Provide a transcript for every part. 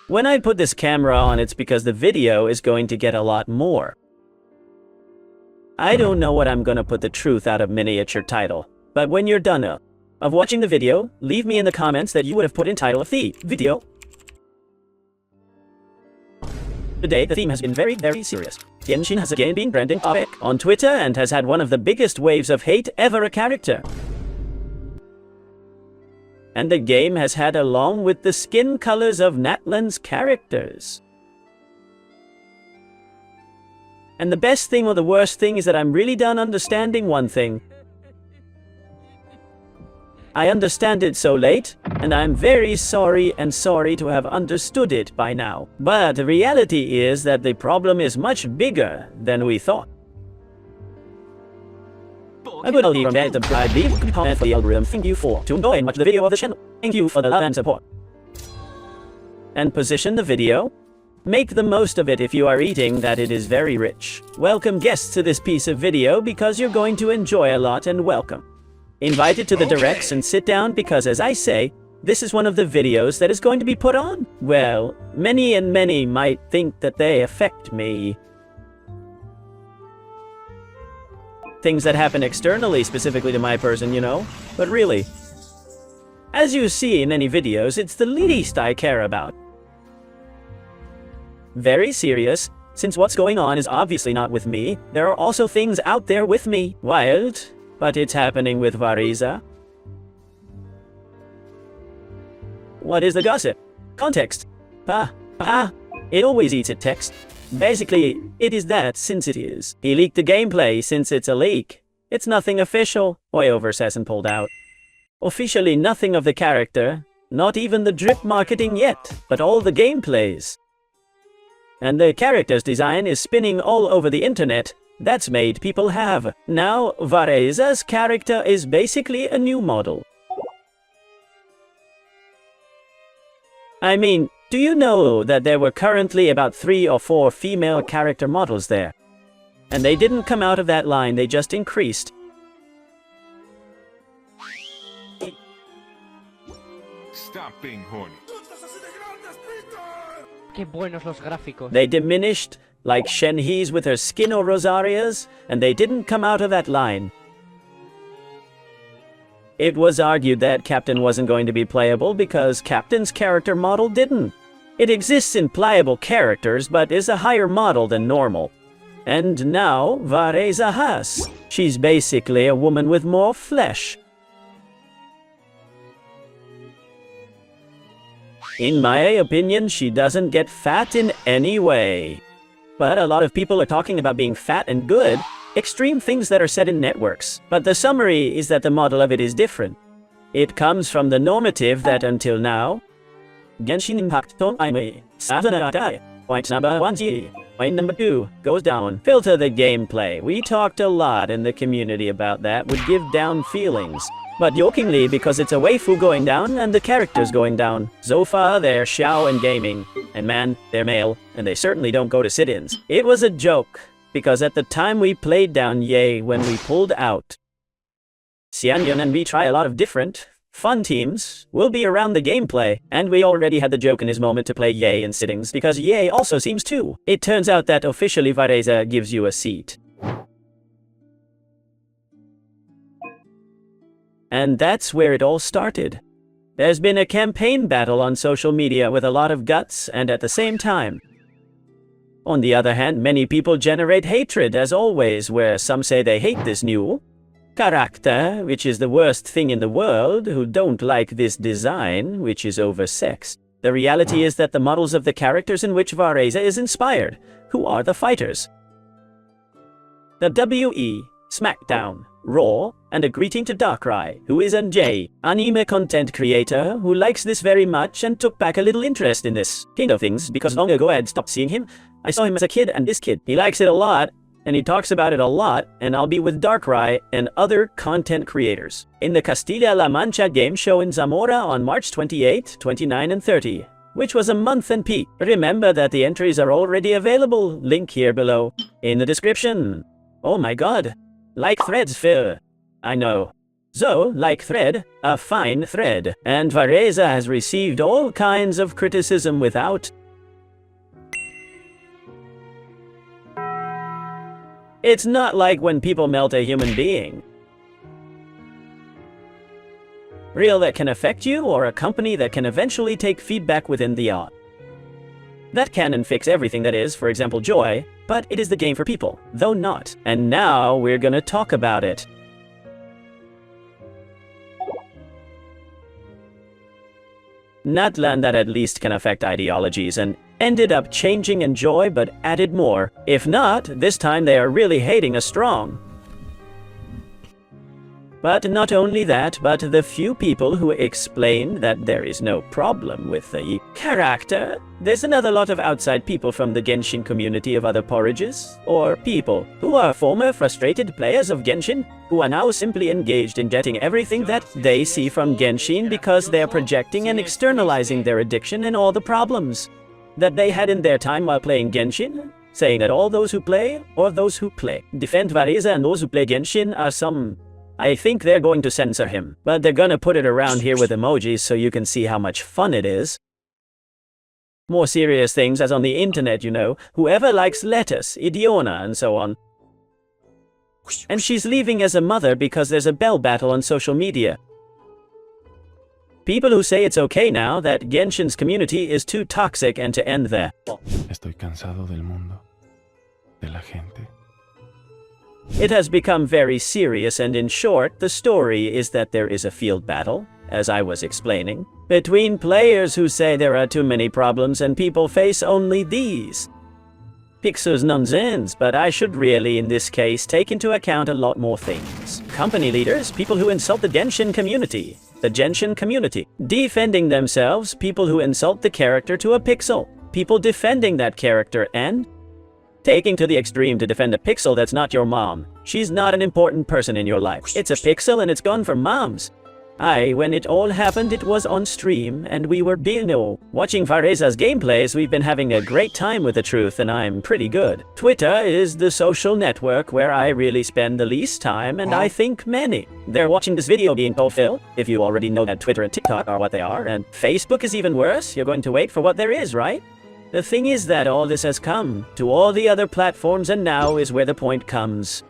When I put this camera on, it's because the video is going to get a lot more. I don't know what I'm gonna put the truth out of miniature title, but when you're done of watching the video, leave me in the comments that you would have put in title of the video. Today, the theme has been very, very serious. Genshin has again been trending topic on Twitter and has had one of the biggest waves of hate ever a character. And the game has had along with the skin colors of NATLAN's characters. And the best thing or the worst thing is that I'm really done understanding one thing. I understand it so late, and I'm very sorry to have understood it by now. But the reality is that the problem is much bigger than we thought. I would leave from there to leave a comment for the algorithm. Thank you for enjoying much of the video of the channel. Thank you for the love and support. And position the video. Make the most of it if you are eating that it is very rich. Welcome guests to this piece of video because you're going to enjoy a lot and welcome. Invited to the directs and sit down because, as I say, this is one of the videos that is going to be put on. Well, many might think that they affect me. Things that happen externally, specifically to my person, you know? But really, as you see in any videos, it's the least I care about. Very serious, since what's going on is obviously not with me, there are also things out there with me. Wild. But it's happening with Vareza. What is the gossip? Context. It always eats at text. Basically, it is that since it is. He leaked the gameplay since it's a leak. It's nothing official. Hoyoverse hasn't pulled out. Officially nothing of the character. Not even the drip marketing yet, but all the gameplays. And the character's design is spinning all over the internet. That's made people have. Now, Vareza's character is basically a new model. I mean, do you know that there were currently about 3 or 4 female character models there? And they didn't come out of that line, they just increased. Stop being horny. Qué buenos los gráficos. They diminished, like Shenhe's with her skin or Rosaria's, and they didn't come out of that line. It was argued that Captain wasn't going to be playable because Captain's character model didn't. It exists in playable characters, but is a higher model than normal. And now, Vareza has. She's basically a woman with more flesh. In my opinion, she doesn't get fat in any way. But a lot of people are talking about being fat and good, extreme things that are said in networks. But the summary is that the model of it is different. It comes from the normative that until now, Genshin impact don't aime, point number 1G, point number 2, goes down. Filter the gameplay. We talked a lot in the community about that would give down feelings. But jokingly, because it's a waifu going down and the characters going down. So far, they're Xiao and gaming. And man, they're male, and they certainly don't go to sit-ins. It was a joke, because at the time we played down Ye when we pulled out. Xianyun and me try a lot of different, fun teams. We'll be around the gameplay, and we already had the joke in his moment to play Ye in sittings, because Ye also seems to. It turns out that officially Vareza gives you a seat. And that's where it all started. There's been a campaign battle on social media with a lot of guts and at the same time. On the other hand, many people generate hatred as always, where some say they hate this new character, which is the worst thing in the world, who don't like this design, which is oversexed. The reality is that the models of the characters in which Vareza is inspired, who are the fighters. The WE, SmackDown, Raw, and a greeting to Darkrai, who is an anime content creator who likes this very much and took back a little interest in this kind of things because long ago I had stopped seeing him. I saw him as a kid and this kid. He likes it a lot, and he talks about it a lot, and I'll be with Darkrai and other content creators in the Castilla-La Mancha game show in Zamora on March 28, 29, and 30, which was a month and peak. Remember that the entries are already available, link here below, in the description. Oh my god. Like threads fill. I know. So, like thread, a fine thread, and Vareza has received all kinds of criticism without. It's not like when people melt a human being. Real that can affect you, or a company that can eventually take feedback within the art. That can and fix everything that is, for example, joy, but it is the game for people, though not. And now we're gonna talk about it. NATLAN that at least can affect ideologies and ended up changing enjoy but added more. If not, this time they are really hating us strong. But not only that, but the few people who explain that there is no problem with the character, there's another lot of outside people from the Genshin community of other porridges, or people who are former frustrated players of Genshin, who are now simply engaged in getting everything that they see from Genshin because they are projecting and externalizing their addiction and all the problems that they had in their time while playing Genshin, saying that all those who play, or those who play, defend Vareza and those who play Genshin are some. I think they're going to censor him, but they're gonna put it around here with emojis so you can see how much fun it is. More serious things as on the internet, you know, whoever likes lettuce, Idiona, and so on. And she's leaving as a mother because there's a bell battle on social media. People who say it's okay now, that Genshin's community is too toxic and to end there. Estoy cansado del mundo, de la gente. It has become very serious, and in short, the story is that there is a field battle, as I was explaining, between players who say there are too many problems and people face only these. Pixel's nonsense, but I should really, in this case, take into account a lot more things. Company leaders, people who insult the Genshin community. The Genshin community. Defending themselves, people who insult the character to a pixel. People defending that character and taking to the extreme to defend a pixel that's not your mom. She's not an important person in your life. It's a pixel and it's gone for moms. When it all happened, it was on stream, and we were watching Vareza's gameplays. We've been having a great time with the truth, and I'm pretty good. Twitter is the social network where I really spend the least time, and I think many. They're watching this video being fulfilled, if you already know that Twitter and TikTok are what they are, and Facebook is even worse. You're going to wait for what there is, right? The thing is that all this has come to all the other platforms, and now is where the point comes.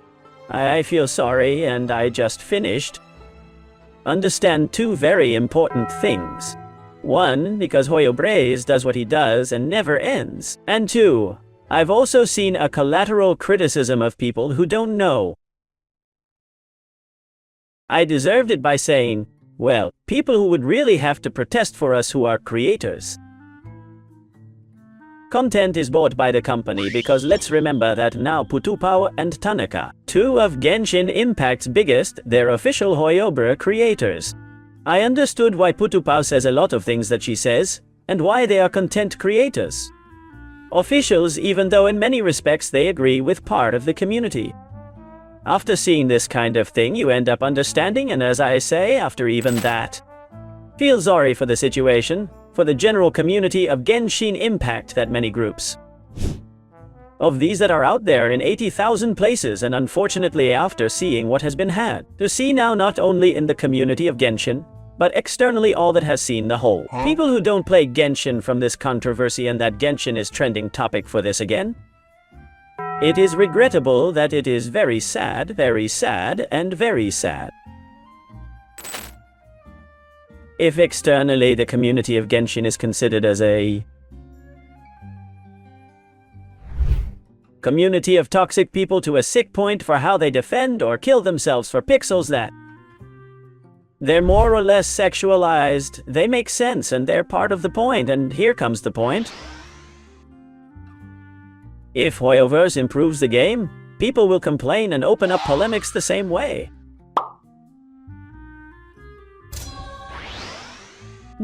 I feel sorry, and I just finished. Understand two very important things. One, because hoyoverse does what he does and never ends. And two, I've also seen a collateral criticism of people who don't know. I deserved it by saying, well, people who would really have to protest for us who are creators. Content is bought by the company because let's remember that now Putupao and Tanaka, two of Genshin Impact's biggest, they're official hoyoverse creators. I understood why Putupao says a lot of things that she says, and why they are content creators. Officials, even though in many respects they agree with part of the community. After seeing this kind of thing, you end up understanding, and as I say, after even that, feel sorry for the situation, for the general community of Genshin Impact, that many groups of these that are out there in 80,000 places, and unfortunately after seeing what has been had to see now, not only in the community of Genshin, but externally all that has seen the whole. People who don't play Genshin from this controversy, and that Genshin is trending topic for this again. It is regrettable that it is very sad, and very sad. If externally the community of Genshin is considered as a community of toxic people to a sick point for how they defend or kill themselves for pixels that they're more or less sexualized, they make sense and they're part of the point, and here comes the point. If hoyoverse improves the game, people will complain and open up polemics the same way.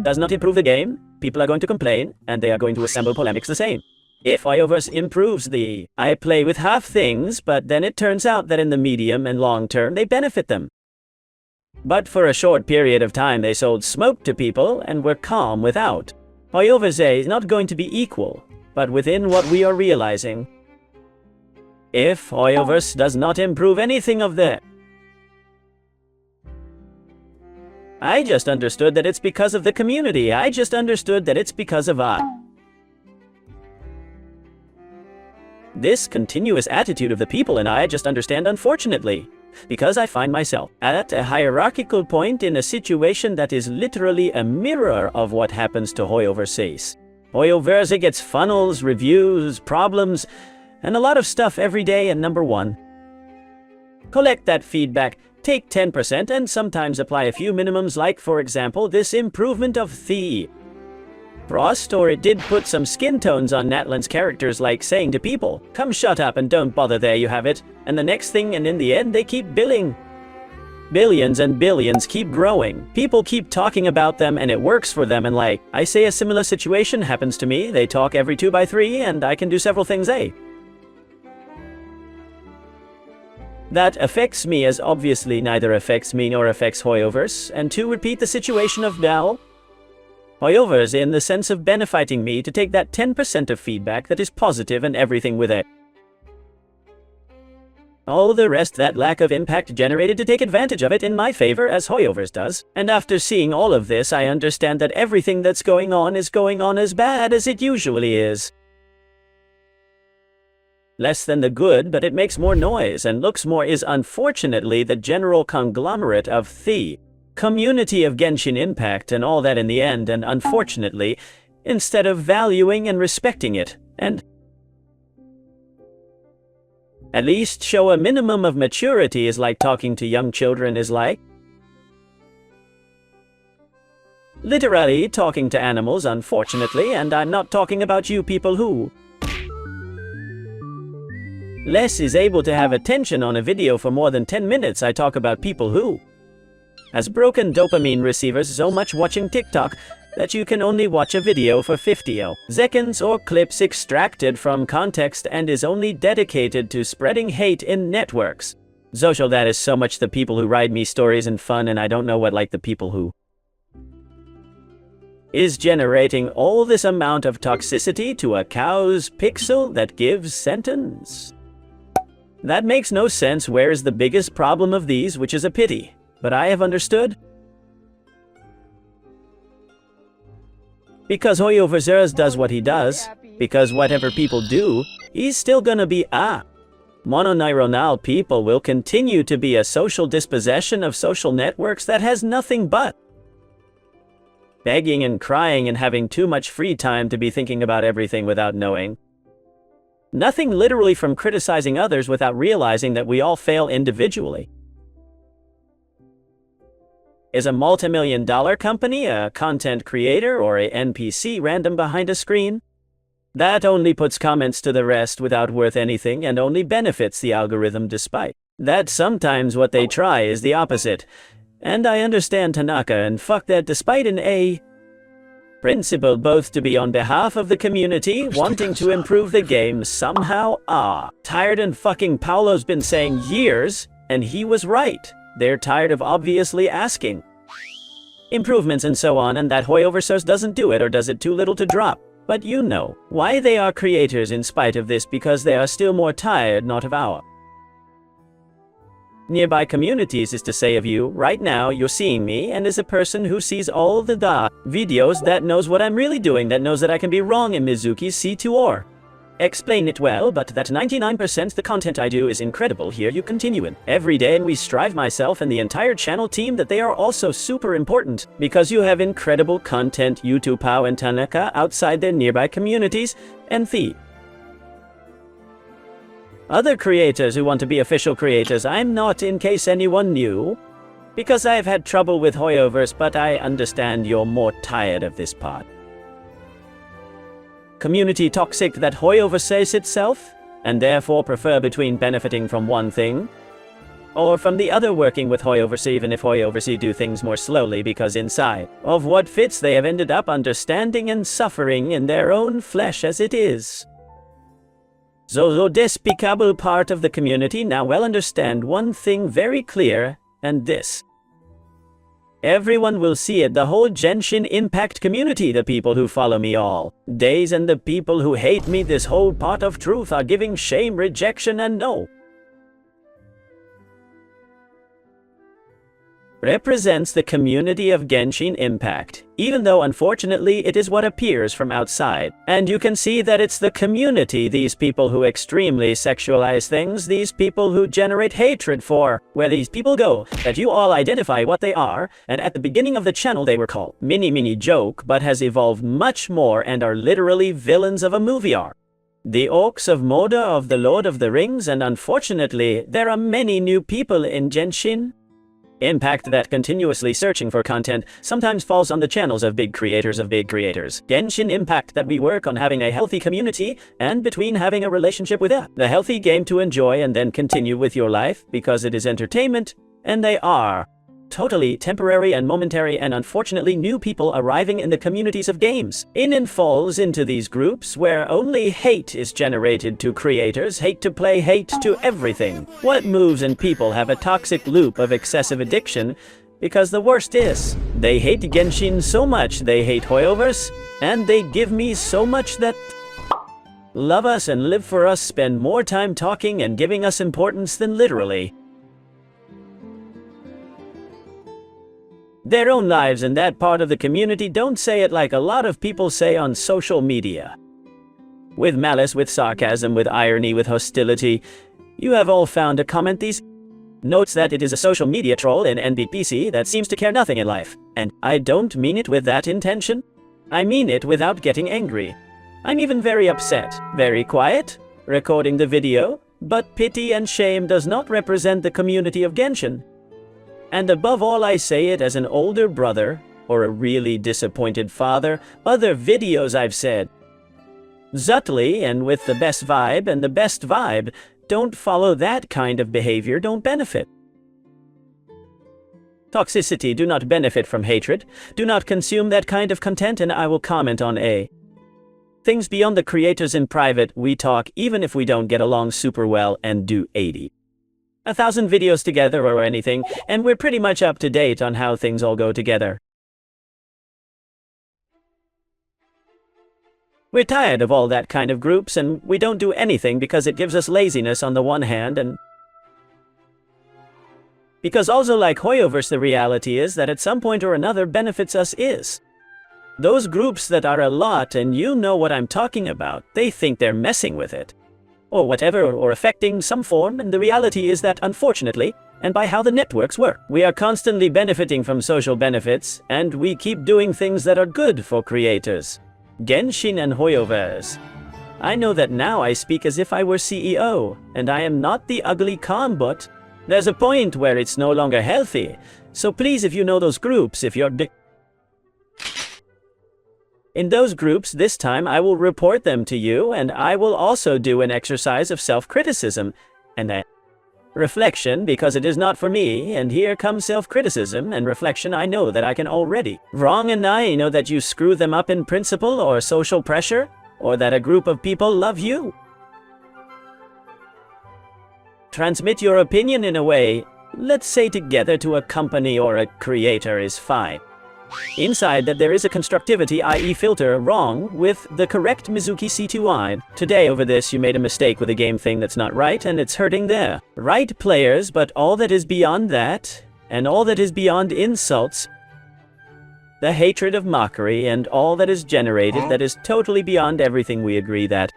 Does not improve the game, people are going to complain, and they are going to assemble polemics the same. If hoyoverse improves I play with half things, but then it turns out that in the medium and long term they benefit them. But for a short period of time they sold smoke to people and were calm without. Hoyoverse is not going to be equal, but within what we are realizing. If hoyoverse does not improve anything of that, I just understood that it's because of the community. I just understood that it's because of this continuous attitude of the people, and I just understand, unfortunately, because I find myself at a hierarchical point in a situation that is literally a mirror of what happens to hoyoverse. Hoyoverse gets funnels, reviews, problems, and a lot of stuff every day, and number one, collect that feedback, take 10%, and sometimes apply a few minimums like, for example, this improvement of the Frost, or it did put some skin tones on NATLAN's characters, like saying to people, come shut up and don't bother, there you have it, and the next thing, and in the end they keep billing. Billions and billions keep growing. People keep talking about them and it works for them, and like I say, a similar situation happens to me. They talk every 2x3 and I can do several things, That affects me, as obviously neither affects me nor affects hoyoverse, and to repeat the situation of now, hoyoverse in the sense of benefiting me to take that 10% of feedback that is positive and everything with it. All the rest, that lack of impact generated to take advantage of it in my favor, as hoyoverse does. And after seeing all of this, I understand that everything that's going on is going on as bad as it usually is. Less than the good, but it makes more noise and looks more, is unfortunately the general conglomerate of the community of Genshin Impact and all that in the end, and unfortunately, instead of valuing and respecting it, and at least show a minimum of maturity, is like talking to young children, is like literally talking to animals, unfortunately, and I'm not talking about you people who less is able to have attention on a video for more than 10 minutes. I talk about people who has broken dopamine receivers so much watching TikTok that you can only watch a video for 50 seconds or clips extracted from context and is only dedicated to spreading hate in networks. Social, that is so much the people who write me stories and fun, and I don't know what, like the people who is generating all this amount of toxicity to a cow's pixel that gives sentence. That makes no sense. Where is the biggest problem of these, which is a pity? But I have understood. Because hoyoverse does what he does, because whatever people do, he's still gonna be mononeuronal. People will continue to be a social dispossession of social networks that has nothing but begging and crying and having too much free time to be thinking about everything without knowing. Nothing literally from criticizing others without realizing that we all fail individually. Is a multi-million-dollar company a content creator or a NPC random behind a screen? That only puts comments to the rest without worth anything and only benefits the algorithm, despite that sometimes what they try is the opposite. And I understand Tanaka and fuck that, despite an principle both to be on behalf of the community wanting to improve the game somehow tired, and fucking Paolo's been saying years, and he was right. They're tired of obviously asking improvements and so on, and that hoyoverse doesn't do it or does it too little to drop. But you know why they are creators in spite of this, because they are still more tired not of our nearby communities, is to say of you right now. You're seeing me, and as a person who sees all the videos, that knows what I'm really doing, that knows that I can be wrong in Mizuki's C2 or explain it well, but that 99% the content I do is incredible. Here you continue in every day, and we strive, myself and the entire channel team, that they are also super important, because you have incredible content, YouTube Pao and Tanaka, outside their nearby communities, and the other creators who want to be official creators. I'm not, in case anyone knew, because I've had trouble with hoyoverse, but I understand you're more tired of this part. Community toxic that hoyoverse itself, and therefore prefer between benefiting from one thing or from the other, working with hoyoverse, even if hoyoverse do things more slowly, because inside of what fits they have ended up understanding and suffering in their own flesh as it is. So the despicable part of the community now well understand one thing very clear, and this: everyone will see it, the whole Genshin Impact community, the people who follow me all days and the people who hate me, this whole part of truth are giving shame, rejection, and no represents the community of Genshin Impact, even though unfortunately it is what appears from outside. And you can see that it's the community, these people who extremely sexualize things, these people who generate hatred for where these people go, that you all identify what they are, and at the beginning of the channel they were called mini joke, but has evolved much more and are literally villains of a movie arc. The Orcs of Mordor of the Lord of the Rings, and unfortunately there are many new people in Genshin Impact that continuously searching for content sometimes falls on the channels of big creators. Genshin Impact that we work on having a healthy community and between having a relationship with it. The healthy game to enjoy and then continue with your life because it is entertainment, and they are totally temporary and momentary, and unfortunately new people arriving in the communities of games and falls into these groups where only hate is generated to creators, hate to play, hate to everything. What moves and people have a toxic loop of excessive addiction, because the worst is, they hate Genshin so much, they hate hoyoverse, and they give me so much that love us and live for us, spend more time talking and giving us importance than literally their own lives, and that part of the community don't say it like a lot of people say on social media. With malice, with sarcasm, with irony, with hostility. You have all found a comment these notes that it is a social media troll in NBPC that seems to care nothing in life. And I don't mean it with that intention. I mean it without getting angry. I'm even very upset, very quiet, recording the video, but pity and shame does not represent the community of Genshin. And above all, I say it as an older brother, or a really disappointed father. Other videos I've said subtly and with the best vibe, and the best vibe, don't follow that kind of behavior, don't benefit. Toxicity, do not benefit from hatred, do not consume that kind of content, and I will comment on things beyond the creators in private. We talk even if we don't get along super well and do 1,000 videos together or anything, and we're pretty much up to date on how things all go together. We're tired of all that kind of groups, and we don't do anything because it gives us laziness on the one hand, and because also like hoyoverse, the reality is that at some point or another benefits us is those groups that are a lot, and you know what I'm talking about, they think they're messing with it or whatever, or affecting some form, and the reality is that unfortunately, and by how the networks work, we are constantly benefiting from social benefits, and we keep doing things that are good for creators. Genshin and hoyoverse. I know that now I speak as if I were CEO, and I am not the ugly calm, but there's a point where it's no longer healthy. So please, if you know those groups, if you're in those groups this time, I will report them to you, and I will also do an exercise of self-criticism and a reflection, because it is not for me, and here comes self-criticism and reflection. I know that I can already wrong, and I know that you screw them up in principle or social pressure, or that a group of people love you. Transmit your opinion in a way, let's say together, to a company or a creator is fine. Inside that there is a constructivity, i.e. filter, wrong with the correct mizuki C2I. Today over this you made a mistake with a game thing that's not right, and it's hurting the right players, but all that is beyond that, and all that is beyond insults, the hatred of mockery, and all that is generated that is totally beyond everything, we agree that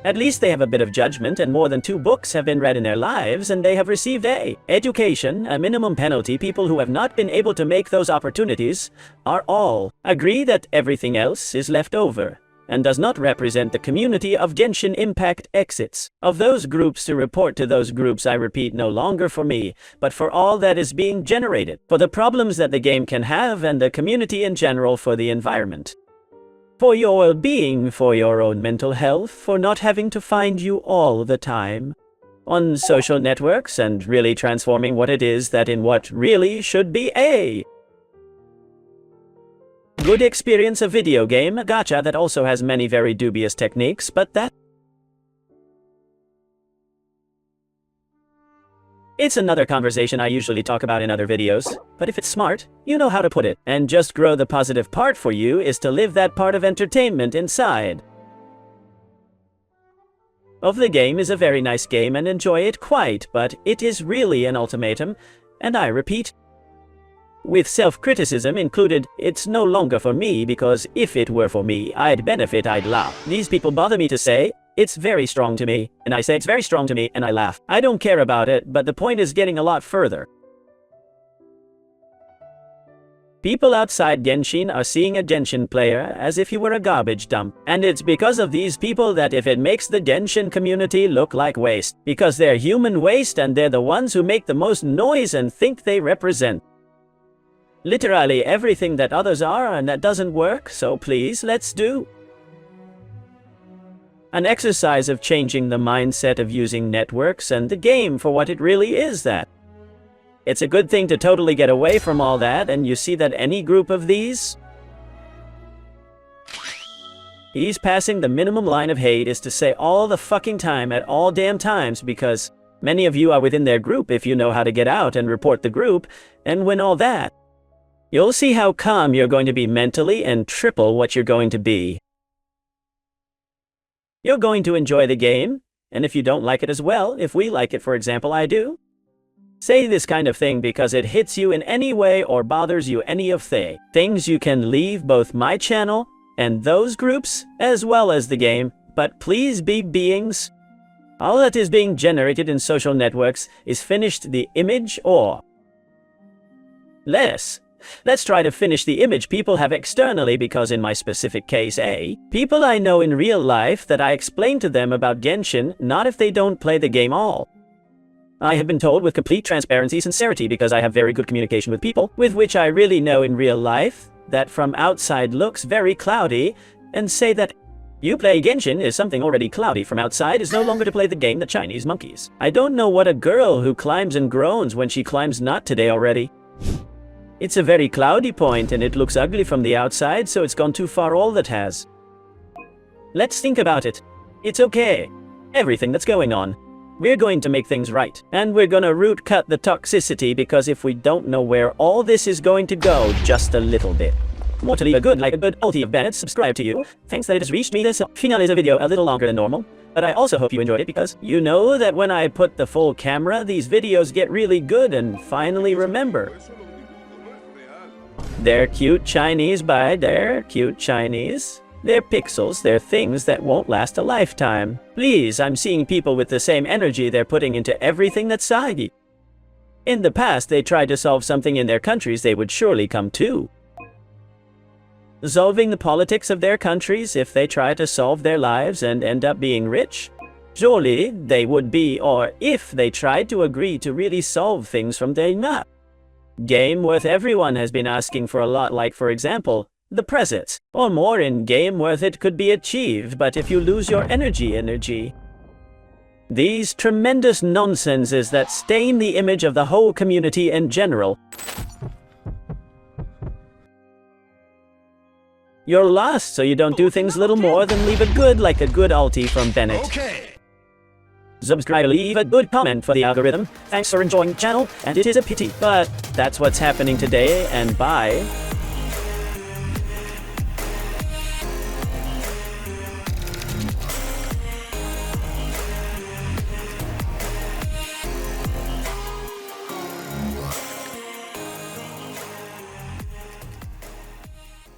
at least they have a bit of judgment, and more than 2 books have been read in their lives, and they have received a education, a minimum penalty. People who have not been able to make those opportunities are all agree that everything else is left over, and does not represent the community of Genshin Impact. Exits of those groups to report to those groups, I repeat, no longer for me, but for all that is being generated, for the problems that the game can have, and the community in general, for the environment, for your well-being, for your own mental health, for not having to find you all the time on social networks, and really transforming what it is that in what really should be a good experience, a video game, a gacha that also has many very dubious techniques, but that it's another conversation I usually talk about in other videos, but if it's smart, you know how to put it, and just grow the positive part. For you is to live that part of entertainment inside of the game is a very nice game and enjoy it quite, but it is really an ultimatum, and I repeat, With self-criticism included, it's no longer for me because if it were for me, I'd benefit, I'd laugh. These people bother me to say, it's very strong to me, and I say it's very strong to me, and I laugh. I don't care about it, but the point is getting a lot further. People outside Genshin are seeing a Genshin player as if he were a garbage dump. And it's because of these people that if it makes the Genshin community look like waste. Because they're human waste and they're the ones who make the most noise and think they represent literally everything that others are, and that doesn't work, so please, let's do an exercise of changing the mindset of using networks and the game for what it really is that. It's a good thing to totally get away from all that, and you see that any group of these, he's passing the minimum line of hate is to say all the fucking time at all damn times, because many of you are within their group if you know how to get out and report the group, and win all that. You'll see how calm you're going to be mentally and triple what you're going to be. You're going to enjoy the game, and if you don't like it as well, if we like it, for example, I do, say this kind of thing because it hits you in any way or bothers you any of the things, you can leave both my channel and those groups as well as the game, but please be beings. All that is being generated in social networks is finished the image or less. Let's try to finish the image people have externally, because in my specific case, people I know in real life that I explain to them about Genshin, not if they don't play the game all. I have been told with complete transparency, sincerity, because I have very good communication with people, with which I really know in real life, that from outside looks very cloudy, and say that you play Genshin is something already cloudy from outside is no longer to play the game the Chinese monkeys. I don't know what a girl who climbs and groans when she climbs not today already. It's a very cloudy point and it looks ugly from the outside, so it's gone too far all that has. Let's think about it. It's okay. Everything that's going on. We're going to make things right. And we're gonna root cut the toxicity, because if we don't know where all this is going to go just a little bit. Want to leave a good like a good ulti of Bennett, subscribe to you. Thanks that it has reached me. This final is a video a little longer than normal, but I also hope you enjoyed it, because you know that when I put the full camera, these videos get really good and finally remember. They're cute Chinese by they're cute Chinese. They're pixels, they're things that won't last a lifetime. Please, I'm seeing people with the same energy they're putting into everything that's side. In the past, they tried to solve something in their countries, they would surely come to solving the politics of their countries. If they try to solve their lives and end up being rich, surely they would be, or if they tried to agree to really solve things from their game worth everyone has been asking for a lot, like for example, the presets, or more in game worth it could be achieved, but if you lose your energy. These tremendous nonsenses that stain the image of the whole community in general. You're lost, so you don't do things little more than leave a good like a good ulti from Bennett. Okay. Subscribe, leave a good comment for the algorithm. Thanks for enjoying the channel, and it is a pity, but that's what's happening today, and bye.